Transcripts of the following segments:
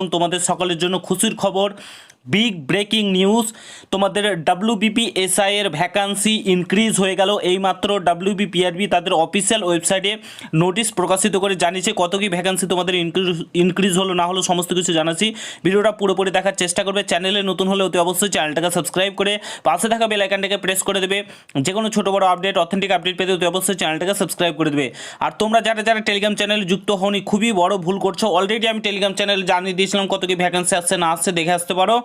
তোমাদের সকলের জন্য খুশির খবর, বিগ ব্রেকিং নিউজ। তোমাদের WBPSI এর ভ্যাকান্সি ইনক্রিজ হয়ে গেল। এইমাত্র WBPRB তাদের অফিসিয়াল ওয়েবসাইটে নোটিশ প্রকাশিত করে জানিয়েছে কত কি ভ্যাকান্সি তোমাদের ইনক্রিজ হলো না হলো সমস্ত কিছু জানাচ্ছি। ভিডিওটা পুরোপুরি দেখার চেষ্টা করবে। চ্যানেলে নতুন হলে অতি অবশ্যই চ্যানেলটাকে সাবস্ক্রাইব করে পাশে থাকা বেল আইকনটাকে প্রেস করে দেবে। যে কোনো ছোটো বড়ো আপডেট, অথেন্টিক আপডেট পেতে অতি অবশ্যই চ্যানেলটাকে সাবস্ক্রাইব করে দেবে। আর তোমরা যারা যারা টেলিগ্রাম চ্যানেলে যুক্ত হওনি, খুবই বড় ভুল করছো। অলরেডি আমি টেলিগ্রাম চ্যানেলে জানিয়ে দিয়েছিলাম কত কি ভ্যাকান্সি আসছে না আসছে, দেখে আসতে পারো।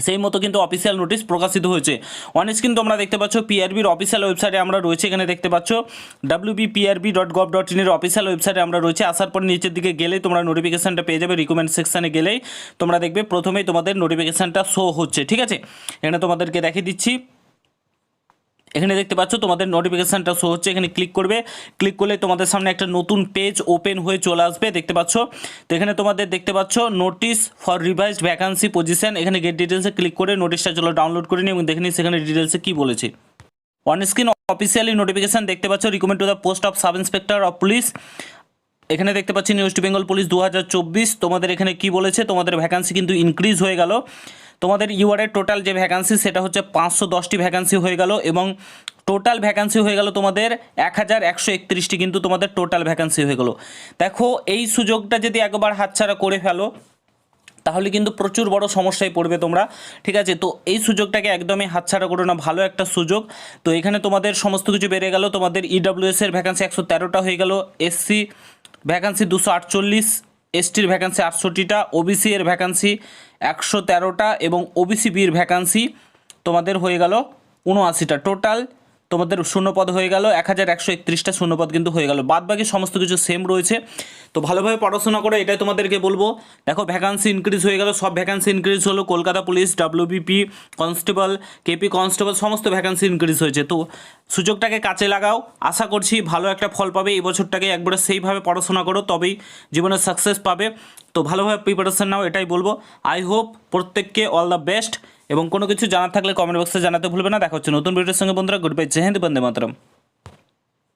সেই মতো কিন্তু অফিসিয়াল নোটিশ প্রকাশিত হয়েছে। অনস্ক্রিন তোমরা দেখতে পাচ্ছ পিআরবির অফিসিয়াল ওয়েবসাইটে আমরা রয়েছে। এখানে দেখতে পাচ্ছ wbprb.gov.in এর অফিসিয়াল ওয়েবসাইটে আমরা রয়েছে। আসার পর নিচের দিকে গেলেই তোমরা নোটিফিকেশানটা পেয়ে যাবে। রিকমেন্ড সেকশানে গেলেই তোমরা দেখবে প্রথমেই তোমাদের নোটিফিকেশানটা শো হচ্ছে। ঠিক আছে, এখানে তোমাদেরকে দেখিয়ে দিচ্ছি। এখানে দেখতে পাচ্ছ তোমাদের নোটিফিকেশানটা শো হচ্ছে। এখানে ক্লিক করবে, ক্লিক করলে তোমাদের সামনে একটা নতুন পেজ ওপেন হয়ে চলে আসবে, দেখতে পাচ্ছ। তো এখানে তোমাদের দেখতে পাচ্ছ notice for revised vacancy position. এখানে গেট ডিটেলসে ক্লিক করে নোটিশটা চলো ডাউনলোড করে নিই এবং দেখে নিই সেখানে ডিটেলসে কী বলেছে। অন স্ক্রিন অফিসিয়ালি নোটিফিকেশান দেখতে পাচ্ছ, recommend to the post of sub inspector of police. এখানে দেখতে পাচ্ছি ওয়েস্ট বেঙ্গল পুলিশ 2024। তোমাদের এখানে কি বলেছে, তোমাদের ভ্যাকান্সি কিন্তু ইনক্রিজ হয়ে গেল। তোমাদের ইউআরের টোটাল যে ভ্যাকান্সি সেটা হচ্ছে 510টি ভ্যাকান্সি হয়ে গেল এবং টোটাল ভ্যাকান্সি হয়ে গেল তোমাদের 1131টি, কিন্তু তোমাদের টোটাল ভ্যাকান্সি হয়ে গেল। দেখো, এই সুযোগটা যদি একবার হাতছাড়া করে ফেলো তাহলে কিন্তু প্রচুর বড় সমস্যায় পড়বে তোমরা। ঠিক আছে, তো এই সুযোগটাকে একদমই হাতছাড়া করো না, ভালো একটা সুযোগ। তো এখানে তোমাদের সমস্ত কিছু বেড়ে গেল। তোমাদের ইডব্লিউএস এর ভ্যাকান্সি 113টা হয়ে গেল, এসসি ভ্যাকান্সি 248, এসটির ভ্যাকান্সি 68টা, ওবিসি এর ভ্যাকান্সি 113টা এবং ওবিসি বির ভ্যাকান্সি তোমাদের হয়ে গেল 79টা। টোটাল তোমাদের শূন্যপদ হয়ে গেল 1131টা শূন্যপদ কিন্তু হয়ে গেল। বাদ বাকি সমস্ত কিছু সেম রয়েছে। তো ভালোভাবে পড়াশোনা করে, এটাই তোমাদেরকে বলবো। দেখো, ভ্যাকান্সি ইনক্রিজ হয়ে গেল, সব ভ্যাকান্সি ইনক্রিজ হলো। Kolkata police, WBP constable, KP constable সমস্ত ভ্যাকান্সি ইনক্রিজ হয়েছে। তো সুযোগটাকে কাজে লাগাও, আশা করছি ভালো একটা ফল পাবে। এই বছরটাকে একবারে সেইভাবে পড়াশোনা করো, তবেই জীবনে সাকসেস পাবে। তো ভালোভাবে প্রিপারেশন নাও, এটাই বলবো। আই হোপ প্রত্যেককে অল দ্য বেস্ট। এবং কোনো কিছু জানার থাকলে কমেন্ট বক্সে জানাতে ভুলবে না। দেখা হচ্ছে নতুন ভিডিওর সঙ্গে বন্ধুরা। গুড বাই, জয় হিন্দ, বন্দে মাতরম।